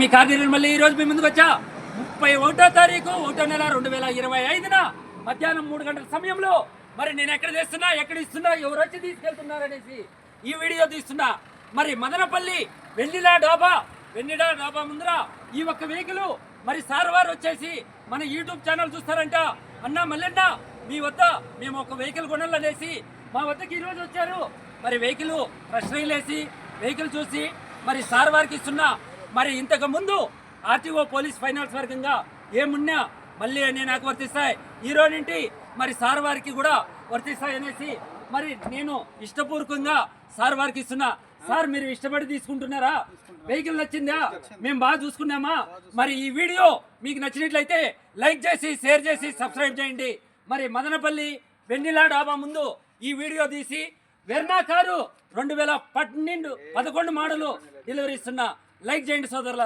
మీ కార్యక్రమం మళ్ళీ ఈ రోజు మీ ముందుకు వచ్చా 31వ తారీఖు 1వ నెల 2025న మధ్యాహ్నం 3 గంటల సమయంలో మరి నేను ఎక్కడ చేస్తున్నా, ఎక్కడ ఇస్తున్నా, ఎవరు వచ్చి తీసుకెళ్తున్నారనేసి ఈ వీడియో తీస్తున్నా. మరి మదనపల్లి వెన్నెల డాబా ముందర ఈ ఒక్క వెహికల్ మరి సార్ వారు వచ్చేసి మన యూట్యూబ్ ఛానల్ చూస్తారంట. అన్నా మల్లెన్న మీ వద్ద మేము ఒక వెహికల్ కొనాలనేసి మా వద్దకి ఈరోజు వచ్చారు. మరి వెహికల్ ప్రశ్నలు వేసి వెహికల్ చూసి మరి సార్ వారికి ఇస్తున్నా. మరి ఇంతకు ముందు ఆర్టీఓ పోలీస్ ఫైనాన్స్ వర్గంగా ఏమున్నా మళ్ళీ అన్నీ నాకు వర్తిస్తాయి, హీరో నుండి మరి సార్ వారికి కూడా వర్తిస్తాయి అనేసి మరి నేను ఇష్టపూర్వకంగా సార్ వారికి ఇస్తున్నా. సార్ మీరు ఇష్టపడి తీసుకుంటున్నారా? వెహికల్ నచ్చిందా? మేము బాగా చూసుకున్నామా? మరి ఈ వీడియో మీకు నచ్చినట్లయితే లైక్ చేసి షేర్ చేసి సబ్స్క్రైబ్ చేయండి. మరి మదనపల్లి వెన్నెల డాబా ముందు ఈ వీడియో తీసి వెర్నా కారు 2011 మోడలు డెలివరీ ఇస్తున్నా. లైక్ చేయండి సోదరుల.